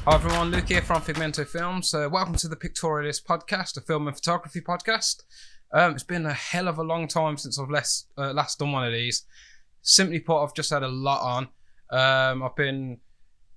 Hi everyone, Luke here from Figmento Films. Welcome to the Pictorialist podcast, a film and photography podcast. It's been a hell of a long time since I've last done one of these. Simply put, I've just had a lot on. I've been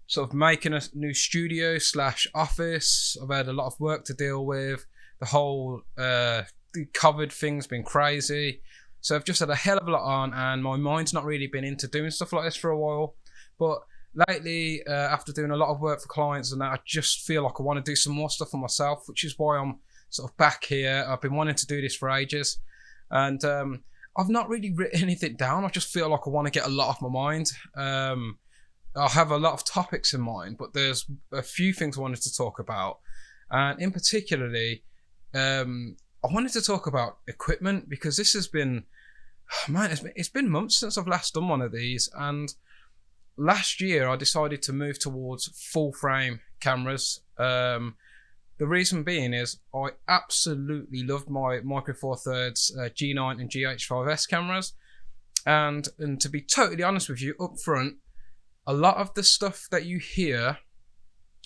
sort of making a new studio / office. I've had a lot of work to deal with. The whole the COVID thing's been crazy. So I've just had a hell of a lot on, and my mind's not really been into doing stuff like this for a while. But lately, after doing a lot of work for clients and that, I just feel like I want to do some more stuff for myself, which is why I'm sort of back here. I've been wanting to do this for ages, and I've not really written anything down. I just feel like I want to get a lot off my mind. I have a lot of topics in mind, but there's a few things I wanted to talk about, and in particularly, I wanted to talk about equipment, because this has been, man, it's been months since I've last done one of these. And last year I decided to move towards full frame cameras. The reason being is I absolutely loved my Micro Four Thirds G9 and G.A.S cameras, and to be totally honest with you up front, a lot of the stuff that you hear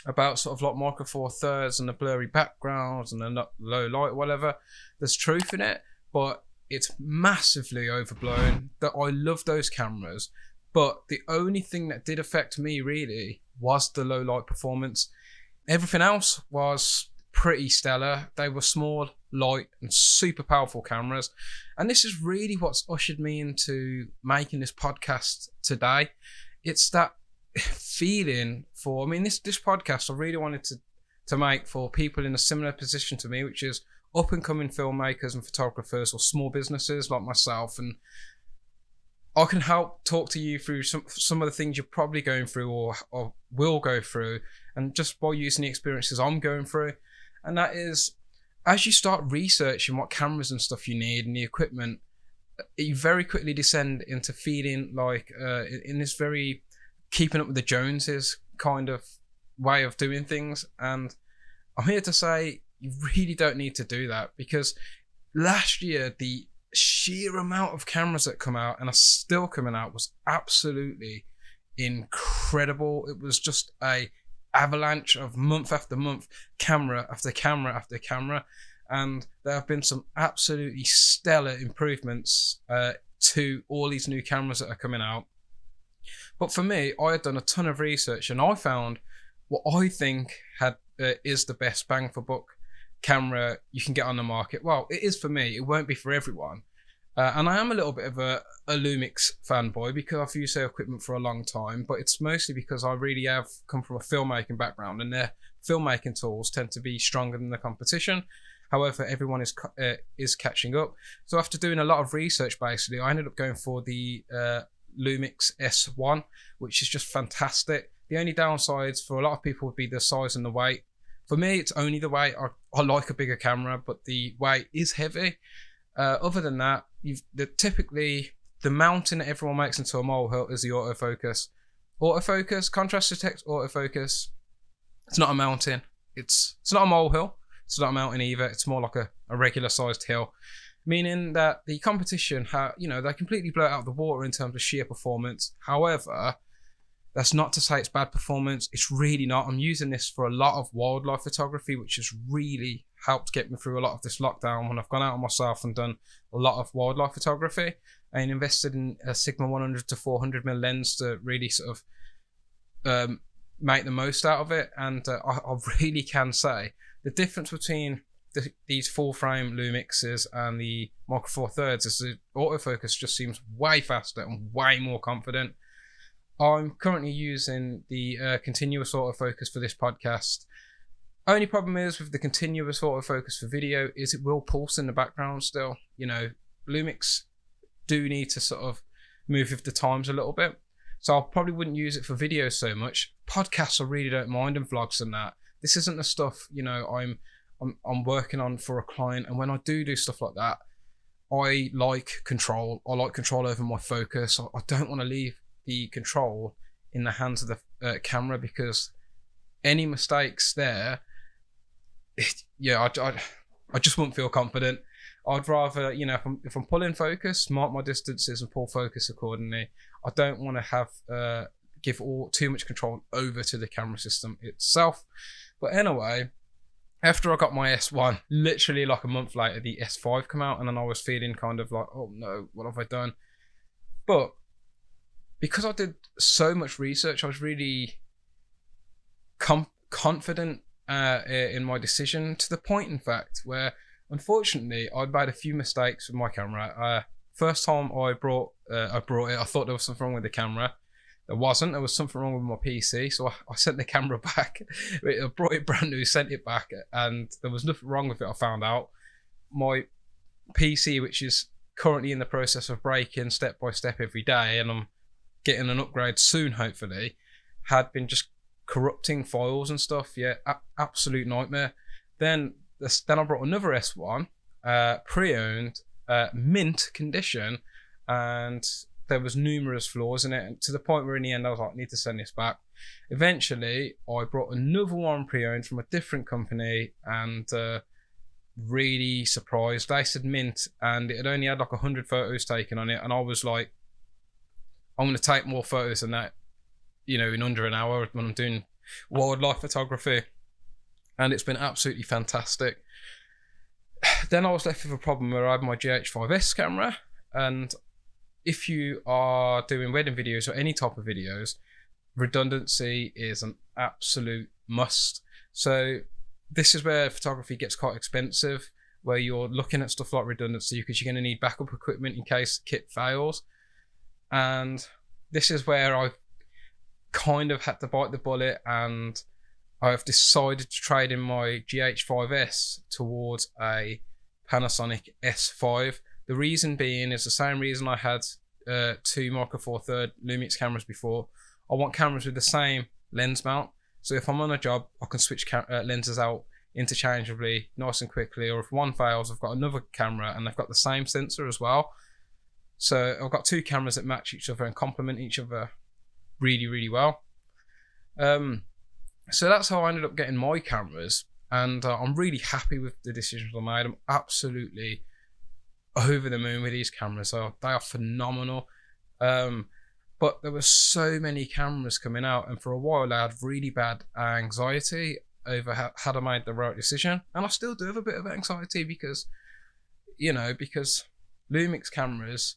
about sort of like Micro Four Thirds and the blurry backgrounds and the low light, whatever, there's truth in it, but it's massively overblown. That I love those cameras, but the only thing that did affect me really was the low light performance. Everything else was pretty stellar. They were small, light, and super powerful cameras. And this is really what's ushered me into making this podcast today. It's that feeling for, I mean, this podcast I really wanted to make for people in a similar position to me, which is up and coming filmmakers and photographers or small businesses like myself. And I can help talk to you through some of the things you're probably going through or will go through, and just by using the experiences I'm going through. And that is, as you start researching what cameras and stuff you need and the equipment, you very quickly descend into feeling like in this very keeping up with the Joneses kind of way of doing things. And I'm here to say you really don't need to do that, because last year the sheer amount of cameras that come out and are still coming out was absolutely incredible. It was just a avalanche of month after month, camera after camera after camera, and there have been some absolutely stellar improvements to all these new cameras that are coming out. But for me, I had done a ton of research, and I found what I think is the best bang for buck camera you can get on the market. Well, it is for me. It won't be for everyone. And I am a little bit of a Lumix fanboy, because I've used their equipment for a long time, but it's mostly because I really have come from a filmmaking background, and their filmmaking tools tend to be stronger than the competition. However, everyone is catching up. So after doing a lot of research, basically, I ended up going for the Lumix S1, which is just fantastic. The only downsides for a lot of people would be the size and the weight. For me, it's only the weight. I like a bigger camera, but the weight is heavy. Other than that, typically the mounting that everyone makes into a molehill is the autofocus. Autofocus, contrast detect autofocus. It's not a mountain. It's not a molehill. It's not a mountain either. It's more like a regular sized hill. Meaning that the competition, they completely blow it out of the water in terms of sheer performance. However, that's not to say it's bad performance. It's really not. I'm using this for a lot of wildlife photography, which has really helped get me through a lot of this lockdown, when I've gone out on myself and done a lot of wildlife photography and invested in a Sigma 100 to 400mm lens to really sort of make the most out of it. And I really can say the difference between these full frame Lumixes and the Micro Four Thirds is the autofocus just seems way faster and way more confident. I'm currently using the continuous autofocus for this podcast. Only problem is with the continuous autofocus for video is it will pulse in the background still. Lumix do need to sort of move with the times a little bit. So I probably wouldn't use it for video so much. Podcasts I really don't mind, and vlogs and that. This isn't the stuff, I'm working on for a client, and when I do stuff like that, I like control. I like control over my focus. I don't want to leave the control in the hands of the camera, because any mistakes there, I just wouldn't feel confident. I'd rather, if I'm pulling focus, mark my distances and pull focus accordingly. I don't want to have give too much control over to the camera system itself. But anyway, after I got my S1, literally like a month later, the S5 came out, and then I was feeling kind of like, oh no, what have I done? But because I did so much research, I was really confident in my decision, to the point, in fact, where unfortunately I made a few mistakes with my camera. First time I brought it, I thought there was something wrong with the camera. There wasn't. There was something wrong with my PC, so I sent the camera back. I brought it brand new, sent it back, and there was nothing wrong with it. I found out my PC, which is currently in the process of breaking step by step every day, and I'm getting an upgrade soon, hopefully, had been just corrupting files and stuff. Yeah, absolute nightmare. Then I brought another S1, pre-owned, mint condition, and there was numerous flaws in it, and to the point where in the end I was like, I need to send this back. Eventually I brought another one pre-owned from a different company, and really surprised. They said mint, and it had only had like 100 photos taken on it, and I was like, I'm going to take more photos than that, you know, in under an hour when I'm doing wildlife photography. And it's been absolutely fantastic. Then I was left with a problem where I had my GH5S camera, and if you are doing wedding videos or any type of videos, redundancy is an absolute must. So this is where photography gets quite expensive, where you're looking at stuff like redundancy, because you're going to need backup equipment in case the kit fails. And this is where I've kind of had to bite the bullet, and I've decided to trade in my GH5S towards a Panasonic S5. The reason being is the same reason I had two Micro Four Third Lumix cameras before. I want cameras with the same lens mount, so if I'm on a job, I can switch lenses out interchangeably, nice and quickly. Or if one fails, I've got another camera, and they've got the same sensor as well. So I've got two cameras that match each other and complement each other really, really well. So that's how I ended up getting my cameras, and I'm really happy with the decisions I made. I'm absolutely over the moon with these cameras. They are phenomenal. But there were so many cameras coming out, and for a while I had really bad anxiety over had I made the right decision, and I still do have a bit of anxiety because Lumix cameras,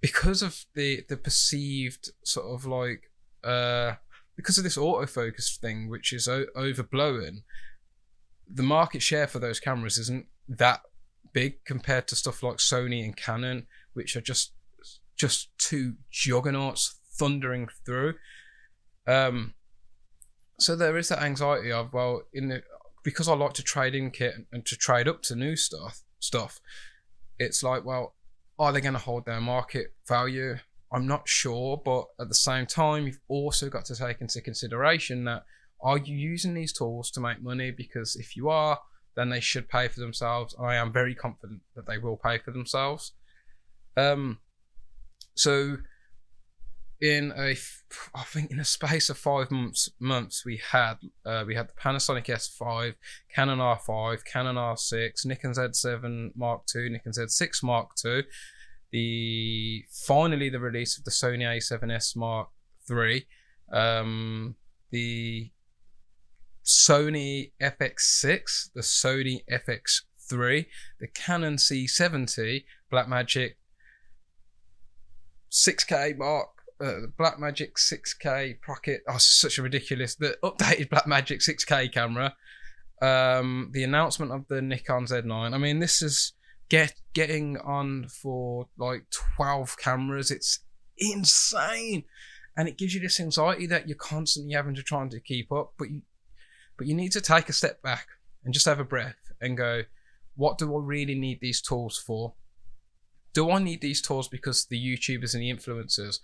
because of the perceived sort of like because of this autofocus thing, which is overblown, the market share for those cameras isn't that big compared to stuff like Sony and Canon, which are just two juggernauts thundering through. So there is that anxiety of, well, because I like to trade in kit and to trade up to new stuff, it's like, well, are they going to hold their market value? I'm not sure, but at the same time, you've also got to take into consideration that, are you using these tools to make money? Because if you are, then they should pay for themselves. I am very confident that they will pay for themselves. So I think in a space of 5 months, we had the Panasonic S5, Canon R5, Canon R6, Nikon Z7 Mark II, Nikon Z6 Mark II, finally the release of the Sony A7S Mark III, the Sony FX6, the Sony FX3, the Canon C70, Blackmagic 6K Mark, Blackmagic 6K Pocket. Oh, such a ridiculous. The updated Blackmagic 6K camera. The announcement of the Nikon Z9. I mean, this is getting on for like 12 cameras. It's insane, and it gives you this anxiety that you're constantly having to try to keep up. But you need to take a step back and just have a breath and go, what do I really need these tools for? Do I need these tools because the YouTubers and the influencers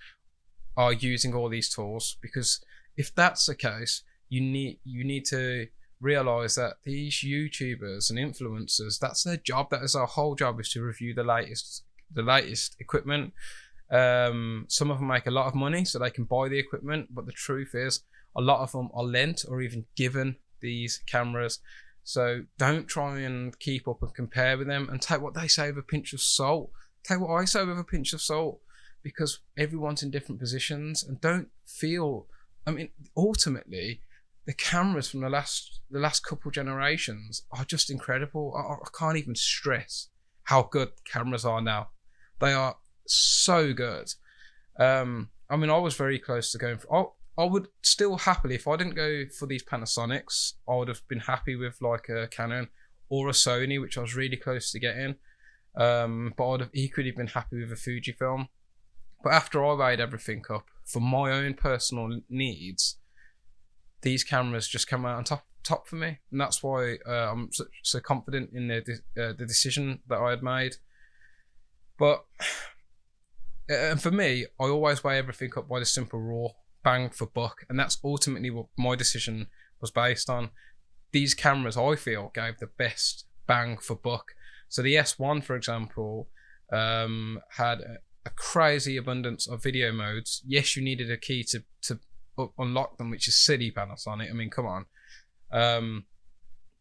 are using all these tools? Because if that's the case, you need to realize that these YouTubers and influencers, that's their job. That is our whole job, is to review the latest equipment. Some of them make a lot of money so they can buy the equipment, but the truth is, a lot of them are lent or even given these cameras. So don't try and keep up and compare with them, and take what they say with a pinch of salt. Take what I say with a pinch of salt. because everyone's in different positions and don't feel. I mean, ultimately, the cameras from the last couple generations are just incredible. I can't even stress how good cameras are now. They are so good. I mean, I was very close to going for. I would still happily, if I didn't go for these Panasonics, I would have been happy with like a Canon or a Sony, which I was really close to getting. But I would have equally been happy with a Fujifilm. But after I weighed everything up for my own personal needs, these cameras just come out on top for me, and that's why I'm so confident in the decision that I had made. But and for me, I always weigh everything up by the simple raw bang for buck, and that's ultimately what my decision was based on. These cameras, I feel, gave the best bang for buck. So the S1, for example, had a crazy abundance of video modes. Yes, you needed a key to unlock them, which is silly, Panasonic. I mean, come on.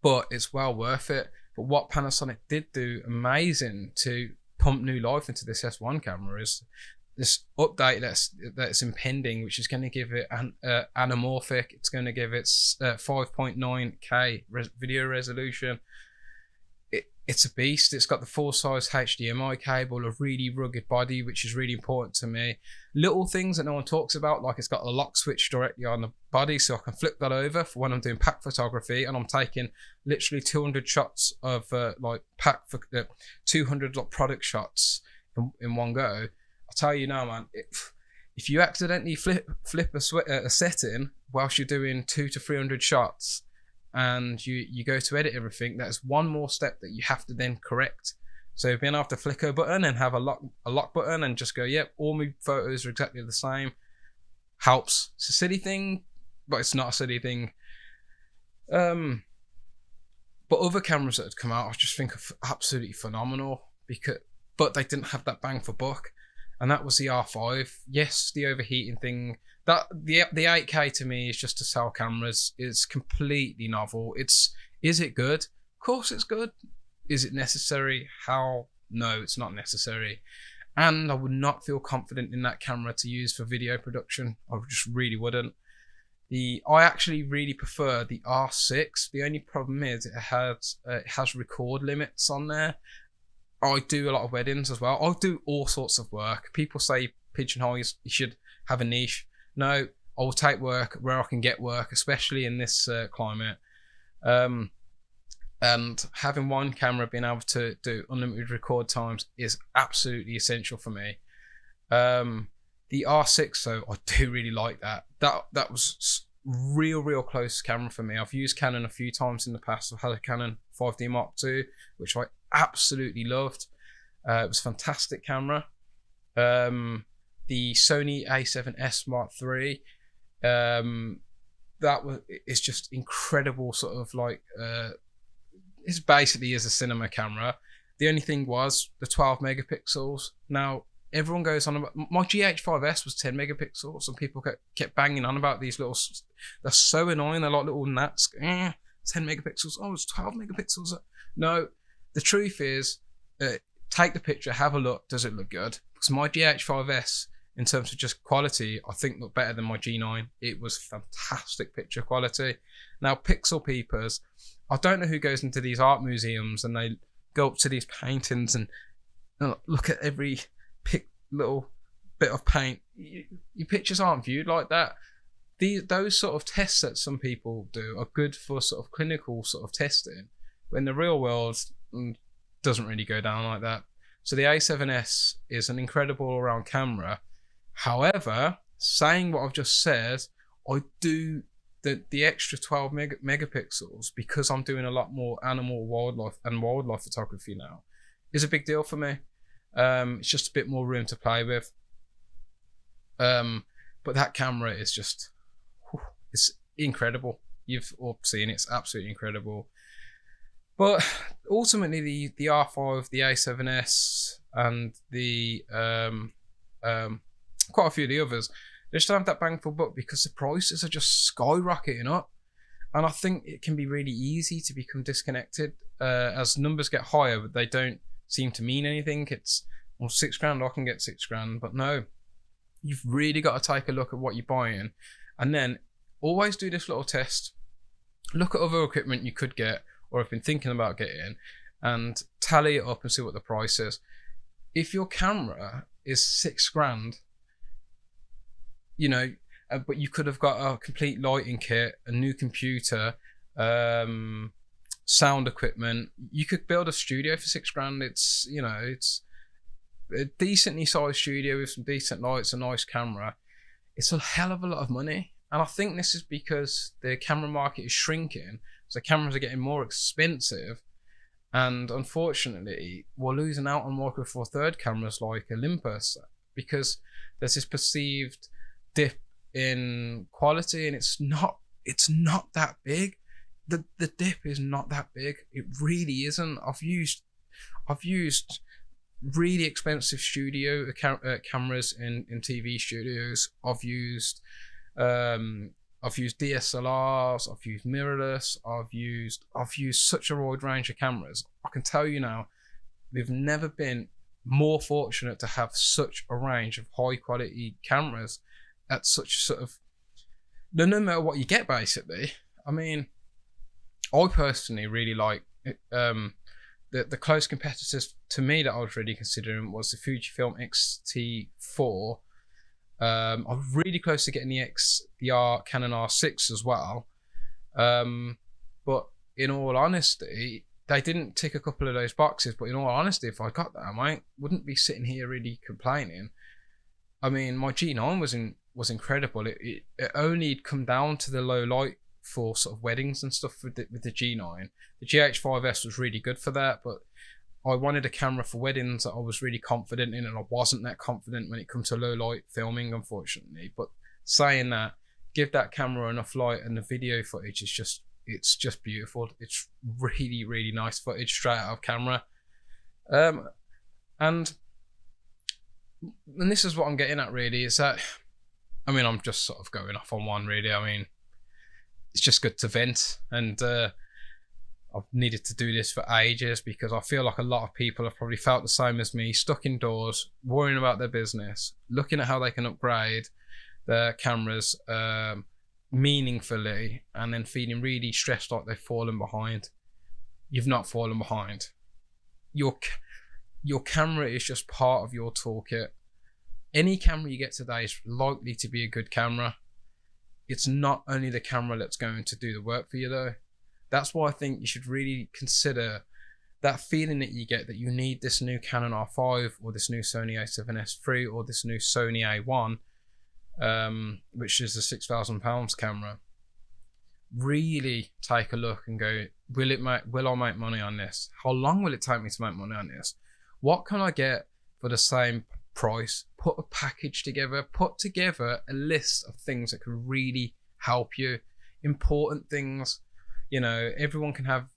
But it's well worth it. But what Panasonic did do amazing to pump new life into this S1 camera is this update that's impending, which is going to give it an anamorphic. It's going to give it 5.9K video resolution. It's a beast. It's got the full-size HDMI cable, a really rugged body, which is really important to me. Little things that no one talks about, like it's got a lock switch directly on the body, so I can flip that over for when I'm doing pack photography, and I'm taking literally 200 shots of like pack for 200 like product shots in one go. I'll tell you now, man. If you accidentally flip a setting whilst you're doing 200 to 300 shots, and you go to edit everything, that's one more step that you have to then correct. So being able to flick a button and have a lock button and just go, yep, all my photos are exactly the same, helps. It's a silly thing, but it's not a silly thing. But other cameras that had come out, I just think are absolutely phenomenal, but they didn't have that bang for buck, and that was the R5. Yes, the overheating thing. That the 8K to me is just to sell cameras. It's completely novel. Is it good? Of course it's good. Is it necessary? How? No, it's not necessary. And I would not feel confident in that camera to use for video production. I just really wouldn't. I actually really prefer the R6. The only problem is it has record limits on there. I do a lot of weddings as well. I do all sorts of work. People say pigeonhole, you should have a niche. No, I will take work where I can get work, especially in this climate. And having one camera being able to do unlimited record times is absolutely essential for me. The R6, though, I do really like that. That was real close camera for me. I've used Canon a few times in the past. I've had a Canon 5D Mark II, which I absolutely loved. It was a fantastic camera. The Sony A7S Mark III, it's just incredible. Sort of like it's basically is a cinema camera. The only thing was the 12 megapixels. Now everyone goes on about my GH5S was 10 megapixels, and people kept banging on about these little. They're so annoying. They're like little gnats. 10 megapixels. Oh, it's 12 megapixels. No, the truth is, take the picture, have a look. Does it look good? Because my GH5S, in terms of just quality, I think looked better than my G9. It was fantastic picture quality. Now, pixel peepers, I don't know who goes into these art museums and they go up to these paintings and look at every little bit of paint. Your pictures aren't viewed like that. Those sort of tests that some people do are good for sort of clinical sort of testing, but in the real world, doesn't really go down like that. So the A7S is an incredible all-around camera. However, saying what I've just said, I do the extra 12 megapixels, because I'm doing a lot more animal, wildlife photography now, is a big deal for me. It's just a bit more room to play with. But that camera is just, it's incredible. You've all seen it. It's absolutely incredible. But ultimately, the R5, the A7S, and the quite a few of the others, they just don't have that bang for buck because the prices are just skyrocketing up. And I think it can be really easy to become disconnected as numbers get higher, but they don't seem to mean anything. It's well, £6,000, I can get £6,000. But no, you've really got to take a look at what you're buying, and then always do this little test. Look at other equipment you could get or have been thinking about getting, and tally it up and see what the price is. If your camera is £6,000, but you could have got a complete lighting kit, a new computer, sound equipment. You could build a studio for £6,000. It's a decently sized studio with some decent lights, a nice camera. It's a hell of a lot of money. And I think this is because the camera market is shrinking, so cameras are getting more expensive. And unfortunately, we're losing out on Micro Four Third cameras like Olympus because there's this perceived dip in quality, and it's not that big. The dip is not that big. It really isn't. I've used really expensive studio cameras in TV studios. I've used DSLRs, I've used mirrorless, I've used such a wide range of cameras. I can tell you now, we've never been more fortunate to have such a range of high quality cameras at such sort of no matter what you get, basically. I mean, I personally really like it. The close competitors to me that I was really considering was the Fujifilm X-T4. I'm really close to getting the Canon R6 as well. But in all honesty, they didn't tick a couple of those boxes. But in all honesty, if I got them, I wouldn't be sitting here really complaining. I mean, my G9 was incredible. It only come down to the low light for sort of weddings and stuff with the G9. The GH5S was really good for that, but I wanted a camera for weddings that I was really confident in, and I wasn't that confident when it comes to low light filming, unfortunately. But saying that, give that camera enough light and the video footage is it's just beautiful. It's really, really nice footage straight out of camera. And this is what I'm getting at, really, is that, I mean, I'm just sort of going off on one, really. I mean, it's just good to vent, and I've needed to do this for ages because I feel like a lot of people have probably felt the same as me, stuck indoors, worrying about their business, looking at how they can upgrade their cameras meaningfully, and then feeling really stressed like they've fallen behind. You've not fallen behind. Your camera is just part of your toolkit. Any camera you get today is likely to be a good camera. It's not only the camera that's going to do the work for you, though. That's why I think you should really consider that feeling that you get that you need this new Canon R5 or this new Sony A7S III or this new Sony A1, which is a £6,000 camera. Really take a look and go, will I make money on this? How long will it take me to make money on this? What can I get for the same price? Put a package together, put together a list of things that can really help you. Important things. Everyone can have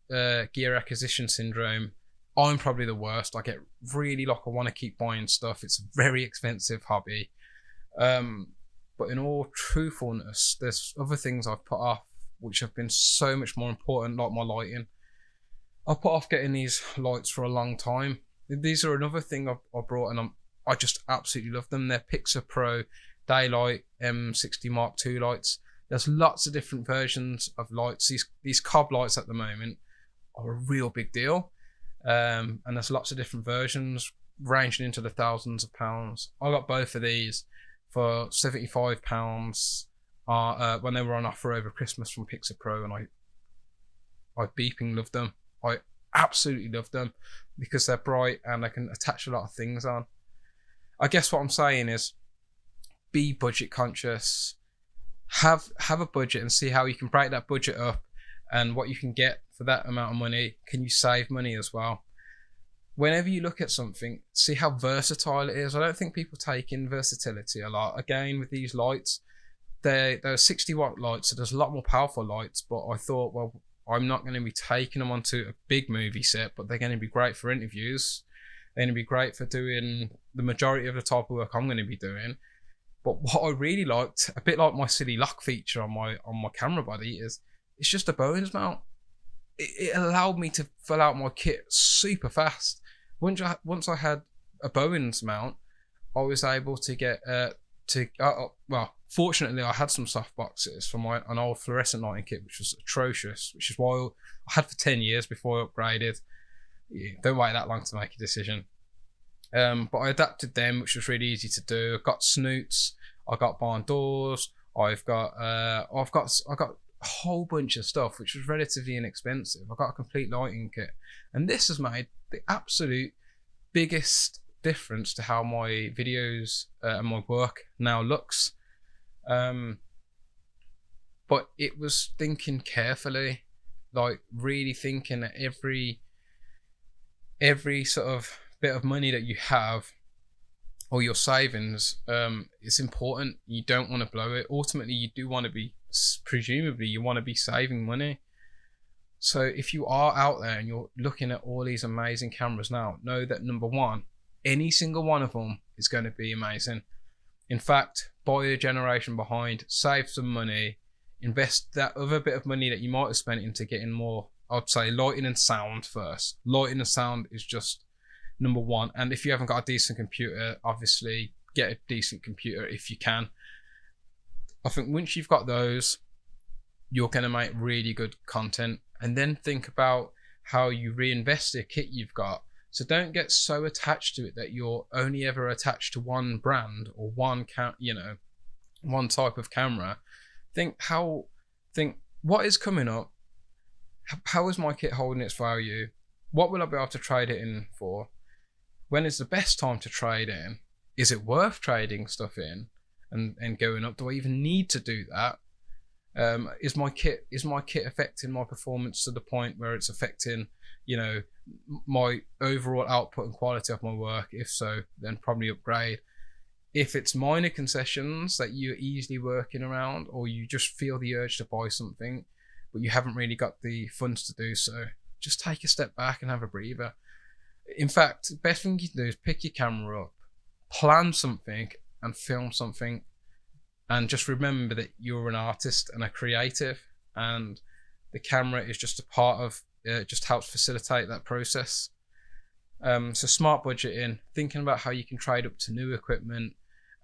gear acquisition syndrome. I'm probably the worst. I get really I want to keep buying stuff. It's a very expensive hobby. But in all truthfulness, there's other things I've put off which have been so much more important, like my lighting. I've put off getting these lights for a long time. These are another thing I brought, and I just absolutely love them. They're Pixar Pro Daylight M60 Mark II lights. There's lots of different versions of lights. These cob lights at the moment are a real big deal. And there's lots of different versions ranging into the thousands of pounds. I got both of these for £75 when they were on offer over Christmas from Pixar Pro, and I beeping love them. I absolutely love them because they're bright and I can attach a lot of things on. I guess what I'm saying is be budget conscious. Have a budget and see how you can break that budget up, and what you can get for that amount of money. Can you save money as well? Whenever you look at something, see how versatile it is. I don't think people take in versatility a lot. Again, with these lights, they're 60 watt lights, so there's a lot more powerful lights, but I thought, well, I'm not going to be taking them onto a big movie set, but they're going to be great for interviews. They're going to be great for doing the majority of the type of work I'm going to be doing. But what I really liked, a bit like my silly lock feature on my camera body, is it's just a Bowens mount. It allowed me to fill out my kit super fast. Once I had a Bowen's mount, I was able to get well, fortunately I had some soft boxes from an old fluorescent lighting kit, which was atrocious, which is why I had for 10 years before I upgraded. Yeah, don't wait that long to make a decision. But I adapted them, which was really easy to do. I got snoots, I got barn doors, I've got a whole bunch of stuff which was relatively inexpensive. I got a complete lighting kit, and this has made the absolute biggest difference to how my videos and my work now looks. But it was thinking carefully, like really thinking that every sort of bit of money that you have or your savings is important. You don't want to blow it. Ultimately, you do want to be, presumably you want to be saving money. So if you are out there and you're looking at all these amazing cameras now, know that number one, any single one of them is going to be amazing. In fact, buy a generation behind, save some money, invest that other bit of money that you might have spent into getting more, I'd say lighting and sound first. Lighting and sound is just number one. And if you haven't got a decent computer, obviously get a decent computer if you can. I think once you've got those, you're going to make really good content. And then think about how you reinvest the kit you've got. So don't get so attached to it that you're only ever attached to one brand or one type of camera. Think what is coming up? How is my kit holding its value? What will I be able to trade it in for? When is the best time to trade in? Is it worth trading stuff in and going up? Do I even need to do that? Is my kit affecting my performance to the point where it's affecting, my overall output and quality of my work? If so, then probably upgrade. If it's minor concessions that you're easily working around, or you just feel the urge to buy something, but you haven't really got the funds to do so, just take a step back and have a breather. In fact, the best thing you can do is pick your camera up, plan something and film something, and just remember that you're an artist and a creative, and the camera is just a part of it, just helps facilitate that process. So smart budgeting, thinking about how you can trade up to new equipment,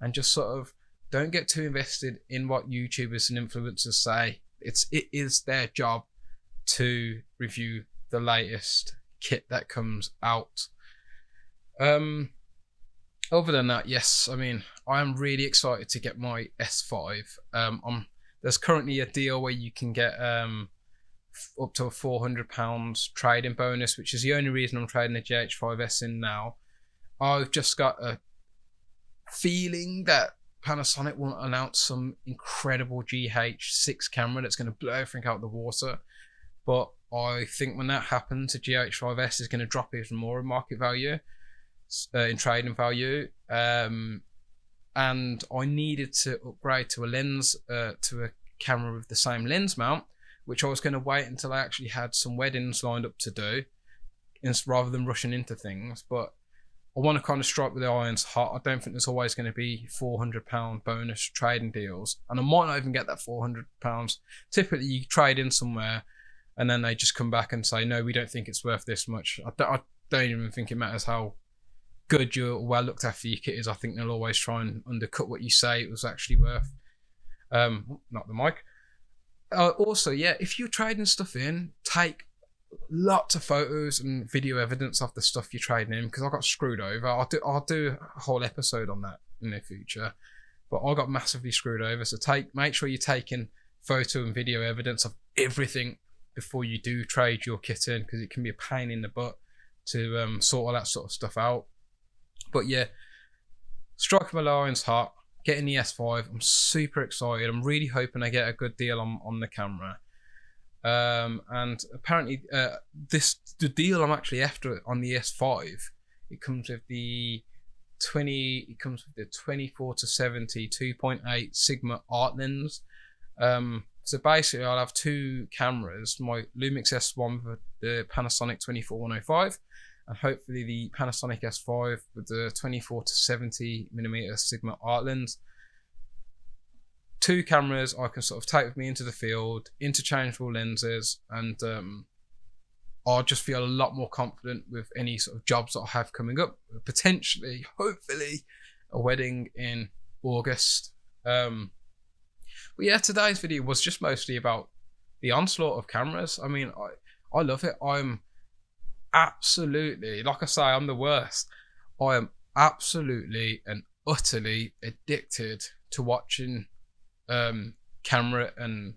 and just sort of don't get too invested in what YouTubers and influencers say. It is their job to review the latest kit that comes out. Other than that, yes, I mean, I am really excited to get my S5. There's currently a deal where you can get up to a £400 trading bonus, which is the only reason I'm trading the GH5S in now. I've just got a feeling that Panasonic will announce some incredible GH6 camera that's going to blow everything out of the water. But I think when that happens, the GH5S is going to drop even more in market value, in trading value. And I needed to upgrade to a lens, to a camera with the same lens mount, which I was going to wait until I actually had some weddings lined up to do, rather than rushing into things. But I want to kind of strike with the irons hot. I don't think there's always going to be £400 bonus trading deals, and I might not even get that £400. Typically, you trade in somewhere, and then they just come back and say, no, we don't think it's worth this much. I don't even think it matters how good your well looked after your kit is. I think they'll always try and undercut what you say it was actually worth. Not the mic. Also, yeah, if you're trading stuff in, take lots of photos and video evidence of the stuff you're trading in, because I got screwed over. I'll do a whole episode on that in the future, but I got massively screwed over. So make sure you're taking photo and video evidence of everything before you do trade your kit in, because it can be a pain in the butt to sort all that sort of stuff out. But yeah, striking my irons hot, getting the S5. I'm super excited. I'm really hoping I get a good deal on the camera. And apparently the deal I'm actually after on the S5, it comes with the 24-70 2.8 Sigma art lens. So basically I'll have two cameras, my Lumix S1 with the Panasonic 24-105, and hopefully the Panasonic S5 with the 24-70mm Sigma art lens. Two cameras I can sort of take with me into the field, interchangeable lenses, and I just feel a lot more confident with any sort of jobs that I have coming up. Potentially, hopefully, a wedding in August. But yeah, today's video was just mostly about the onslaught of cameras. I mean, I love it. I'm absolutely, like I say, I'm the worst. I am absolutely and utterly addicted to watching camera and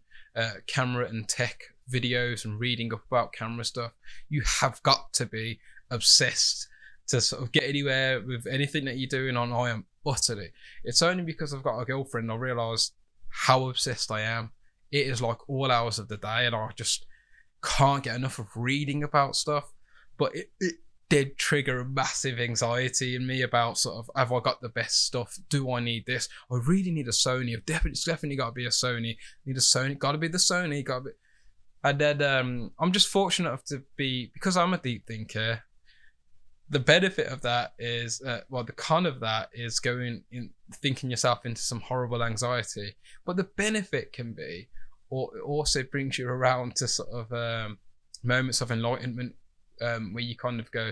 tech videos and reading up about camera stuff. You have got to be obsessed to sort of get anywhere with anything that you're doing on. I am utterly. It's only because I've got a girlfriend I realised how obsessed I am. It is like all hours of the day, and I just can't get enough of reading about stuff. But it did trigger a massive anxiety in me about sort of, have I got the best stuff? Do I need this? I really need a Sony. It's definitely got to be a Sony. Need a Sony. Got to be the Sony. Got to be. And then I'm just fortunate enough to be, because I'm a deep thinker. The benefit of that is, the con of that is going in, thinking yourself into some horrible anxiety. But the benefit can be, or it also brings you around to sort of moments of enlightenment, where you kind of go,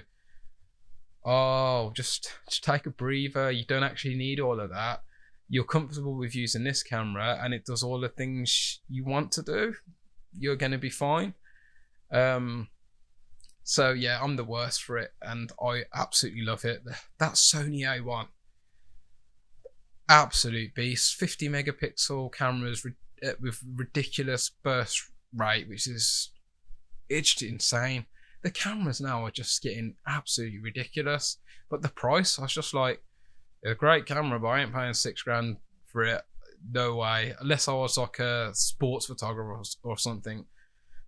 oh, just take a breather. You don't actually need all of that. You're comfortable with using this camera, and it does all the things you want to do. You're going to be fine. So yeah, I'm the worst for it, and I absolutely love it. That Sony A1, absolute beast. 50 megapixel cameras with ridiculous burst rate, which is, it's just insane. The cameras now are just getting absolutely ridiculous, but the price, I was just like, a great camera, but I ain't paying $6,000 for it. No way, unless I was like a sports photographer or something.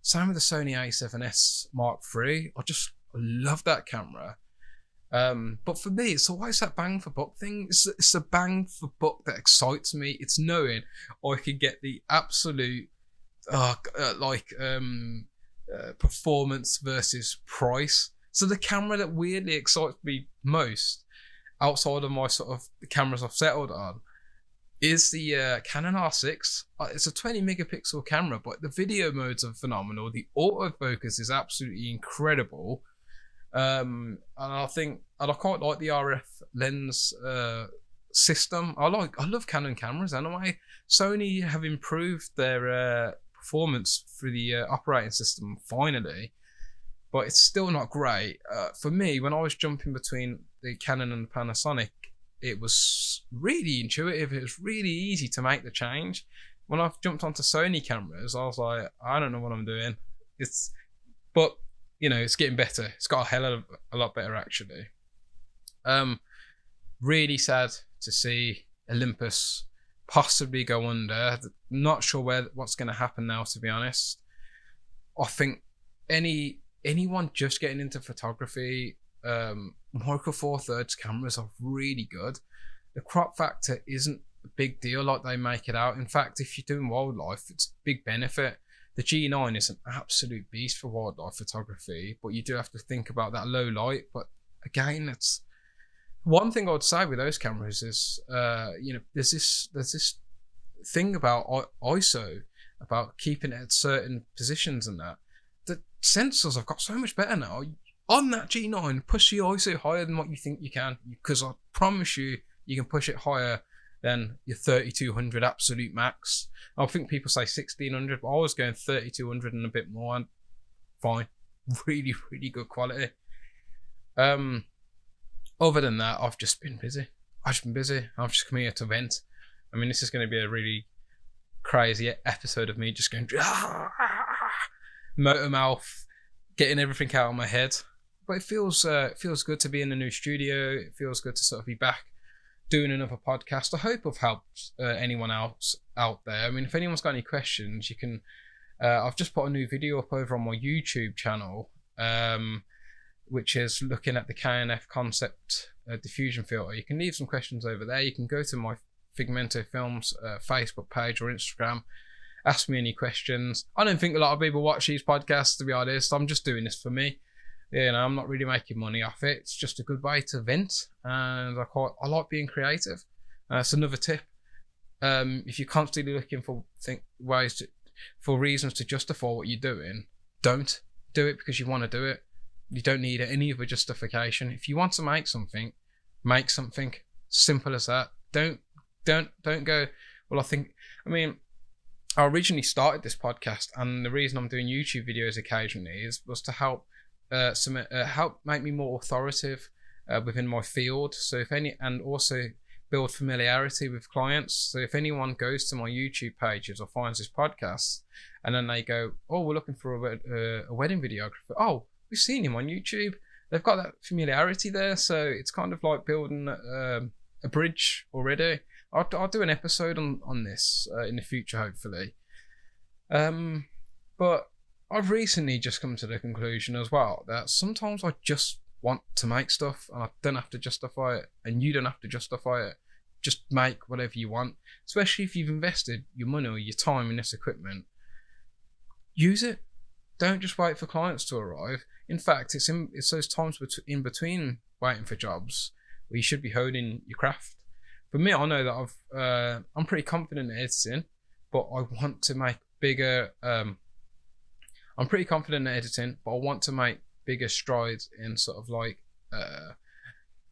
Same with the Sony A7S Mark III. I love that camera. But for me, it's always that bang for buck thing. It's a bang for buck that excites me. It's knowing I can get the absolute performance versus price. So the camera that weirdly excites me most, outside of my sort of the cameras I've settled on, is the Canon R6. It's a 20 megapixel camera, but the video modes are phenomenal. The autofocus is absolutely incredible. And I quite like the RF lens system. I love Canon cameras anyway. Sony have improved their performance through the operating system finally, but it's still not great. For me, when I was jumping between the Canon and the Panasonic, it was really intuitive. It was really easy to make the change. When I've jumped onto Sony cameras, I was like, I don't know what I'm doing. But you know, it's getting better. It's got a hell of a lot better actually. Really sad to see Olympus possibly go under. Not sure what's going to happen now, to be honest. I think anyone just getting into photography, Micro Four Thirds cameras are really good. The crop factor isn't a big deal like they make it out. In fact, if you're doing wildlife, it's a big benefit. The G9 is an absolute beast for wildlife photography, but you do have to think about that low light. But again, it's one thing I would say with those cameras is, there's this thing about ISO, about keeping it at certain positions and that. The sensors have got so much better now. On that G9, push the ISO higher than what you think you can, because I promise you can push it higher than your 3200 absolute max. I think people say 1600, but I was going 3200 and a bit more, and fine. Really, really good quality. Other than that, I've just been busy. I've just come here to vent. I mean, this is going to be a really crazy episode of me just going motor mouth, getting everything out of my head. But it feels good to be in a new studio. It feels good to sort of be back doing another podcast. I hope I've helped anyone else out there. I mean, if anyone's got any questions, you can. I've just put a new video up over on my YouTube channel, which is looking at the K&F concept diffusion filter. You can leave some questions over there. You can go to my Figmento Films Facebook page or Instagram. Ask me any questions. I don't think a lot of people watch these podcasts, to be honest. I'm just doing this for me. I'm not really making money off it. It's just a good way to vent, and I like being creative. That's another tip. If you're constantly looking for reasons to justify what you're doing, don't do it because you want to do it. You don't need any other justification. If you want to make something. Simple as that. Don't go, well, I originally started this podcast, and the reason I'm doing YouTube videos occasionally was to help help make me more authoritative within my field. So and also build familiarity with clients. So if anyone goes to my YouTube pages or finds this podcast, and then they go, oh, we're looking for a wedding videographer. Oh, we've seen him on YouTube. They've got that familiarity there, so it's kind of like building a bridge already. I'll do an episode on this in the future, hopefully. But I've recently just come to the conclusion as well that sometimes I just want to make stuff, and I don't have to justify it, and you don't have to justify it. Just make whatever you want, especially if you've invested your money or your time in this equipment. Use it. Don't just wait for clients to arrive. In fact, it's those times in between waiting for jobs where you should be honing your craft. For me, I know that I'm pretty confident in editing, but I want to make bigger. I'm pretty confident in editing, but I want to make bigger strides in sort of like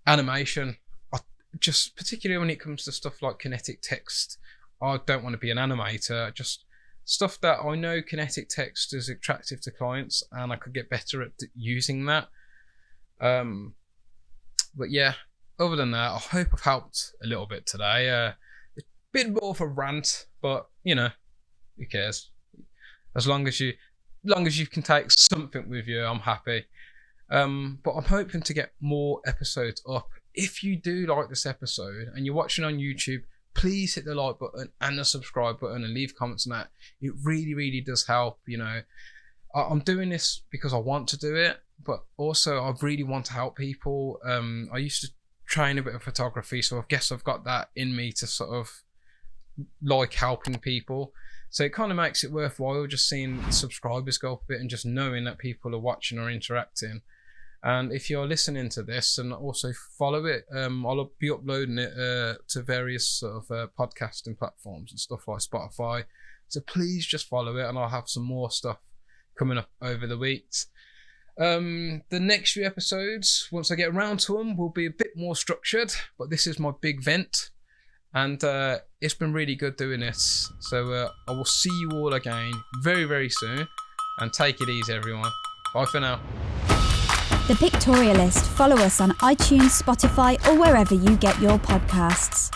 animation. Just particularly when it comes to stuff like kinetic text, I don't want to be an animator. Just stuff that I know kinetic text is attractive to clients, and I could get better at using that. But yeah, other than that, I hope I've helped a little bit today. A bit more of a rant, but you know, who cares? As long as you can take something with you, I'm happy. But I'm hoping to get more episodes up. If you do like this episode and you're watching on YouTube, please hit the like button and the subscribe button and leave comments on that. It really, really does help. You know, I'm doing this because I want to do it, but also I really want to help people. I used to train a bit of photography, so I guess I've got that in me to sort of like helping people. So it kind of makes it worthwhile just seeing the subscribers go up a bit and just knowing that people are watching or interacting. And if you're listening to this and also follow it, I'll be uploading it to various sort of podcasting platforms and stuff like Spotify. So please just follow it, and I'll have some more stuff coming up over the weeks. The next few episodes, once I get around to them, will be a bit more structured, but this is my big vent, and it's been really good doing this. So I will see you all again very, very soon, and take it easy, everyone. Bye for now. The Pictorialist. Follow us on iTunes, Spotify, or wherever you get your podcasts.